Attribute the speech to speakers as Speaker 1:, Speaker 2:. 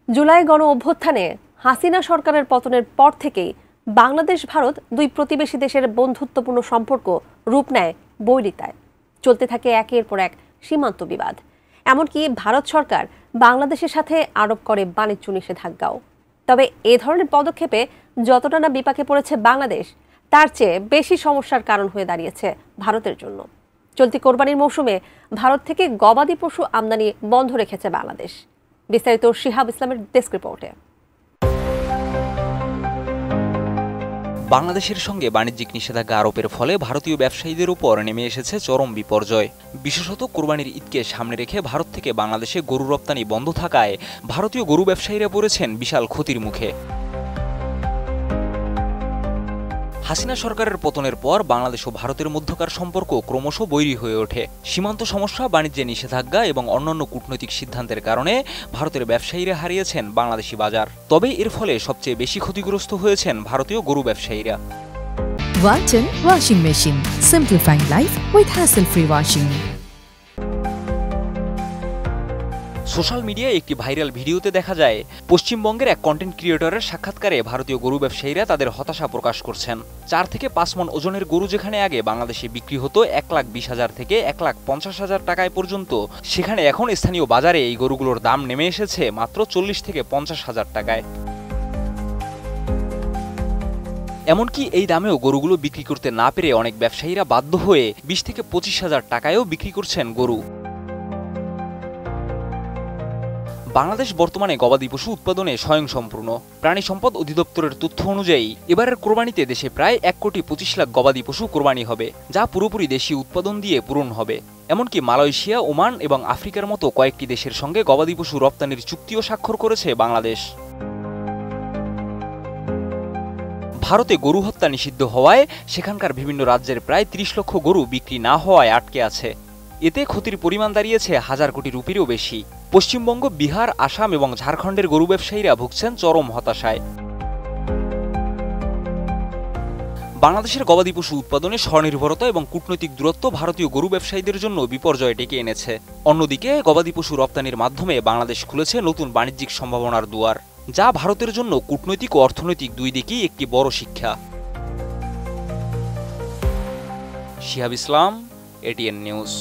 Speaker 1: জুলাই গণ অভ্যুত্থানে হাসিনা সরকারের পতনের পর থেকেই বাংলাদেশ ভারত দুই প্রতিবেশী দেশের বন্ধুত্বপূর্ণ সম্পর্ক রূপ নেয় বৈরিতায়। চলতে থাকে একের পর এক সীমান্ত বিবাদ। এমনকি ভারত সরকার বাংলাদেশের সাথে আরোপ করে বাণিজ্য নিষেধাজ্ঞাও। তবে এ ধরনের পদক্ষেপে যতটা না বিপাকে পড়েছে বাংলাদেশ, তার চেয়ে বেশি সমস্যার কারণ হয়ে দাঁড়িয়েছে ভারতের জন্য। চলতি কোরবানির মৌসুমে ভারত থেকে গবাদি পশু আমদানি বন্ধ রেখেছে বাংলাদেশ। বিস্তারিত শিহাব ইসলামের ডেস্ক রিপোর্টে।
Speaker 2: বাংলাদেশের সঙ্গে বাণিজ্যিক নিষেধাজ্ঞা আরোপের ফলে ভারতীয় ব্যবসায়ীদের উপর নেমে এসেছে চরম বিপর্যয়। বিশেষত কোরবানির ঈদকে সামনে রেখে ভারত থেকে বাংলাদেশে গরু রপ্তানি বন্ধ থাকায় ভারতীয় গরু ব্যবসায়ীরা পড়েছেন বিশাল ক্ষতির মুখে। হাসিনা সরকারের পতনের পর বাংলাদেশ ও ভারতের মধ্যকার সম্পর্ক ক্রমশ বৈরী হয়ে ওঠে। সীমান্ত সমস্যা, বাণিজ্যে নিষেধাজ্ঞা এবং অন্যান্য কূটনৈতিক সিদ্ধান্তের কারণে ভারতের ব্যবসায়ীরা হারিয়েছেন বাংলাদেশি বাজার। তবে এর ফলে সবচেয়ে বেশি ক্ষতিগ্রস্ত হয়েছেন ভারতীয় গরু ব্যবসায়ীরা।
Speaker 3: Walton Washing Machine, simplifying life with hassle-free washing.
Speaker 2: Social মিডিয়ায় একটি ভাইরাল ভিডিওতে দেখা যায় পশ্চিমবঙ্গের এক কন্টেন্ট ক্রিয়েটরের সাক্ষাৎকারে ভারতীয় গরু ব্যবসায়ীরা তাদের হতাশা প্রকাশ করছেন। 4 থেকে 5 মণ ওজনের গরু যেখানে আগে বাংলাদেশে বিক্রি হতো 1,20,000 থেকে 1,50,000 টাকায় পর্যন্ত, সেখানে এখন স্থানীয় বাজারে এই গরুগুলোর দাম নেমে এসেছে মাত্র 40 থেকে 50,000 টাকায়। এমনকি এই দামেও গরুগুলো বিক্রি করতে না পেরে অনেক ব্যবসায়ীরা বাধ্য হয়ে 20 থেকে 25,000 টাকায়ও বিক্রি করছেন গরু। বাংলাদেশ বর্তমানে গবাদি পশু উৎপাদনে স্বয়ংসম্পূর্ণ। প্রাণী সম্পদ অধিদপ্তরের তথ্য অনুযায়ী এবারের কোরবানিতে দেশে প্রায় 1,25,00,000 গবাদি পশু কোরবানি হবে, যা পুরোপুরি দেশীয় উৎপাদন দিয়ে পূরণ হবে। এমনকি মালয়েশিয়া, ওমান এবং আফ্রিকার মতো কয়েকটি দেশের সঙ্গে গবাদি পশু রপ্তানির চুক্তিও স্বাক্ষর করেছে বাংলাদেশ। ভারতে গরু হত্যা নিষিদ্ধ হওয়ায় সেখানকার বিভিন্ন রাজ্যের প্রায় 30 লক্ষ গরু বিক্রি না হওয়ায় আটকে আছে। এতে ক্ষতির পরিমাণ দাঁড়িয়েছে 1000 কোটি রুপিরও বেশি। পশ্চিমবঙ্গ, বিহার, আসাম এবং ঝাড়খণ্ডের গরু ব্যবসায়ীরা ভুগছেন চরম হতাশায়। বাংলাদেশের গবাদি পশু উৎপাদনে স্বনির্ভরতা এবং কূটনৈতিক দূরত্ব ভারতীয় গরু ব্যবসায়ীদের জন্য বিপর্যয় ডেকে এনেছে। অন্যদিকে গবাদি পশু রপ্তানির মাধ্যমে বাংলাদেশ খুলেছে নতুন বাণিজ্যিক সম্ভাবনার দুয়ার, যা ভারতের জন্য কূটনৈতিক ও অর্থনৈতিক দুই দিকেই একটি বড় শিক্ষা। শিহাব ইসলাম, ATN নিউজ।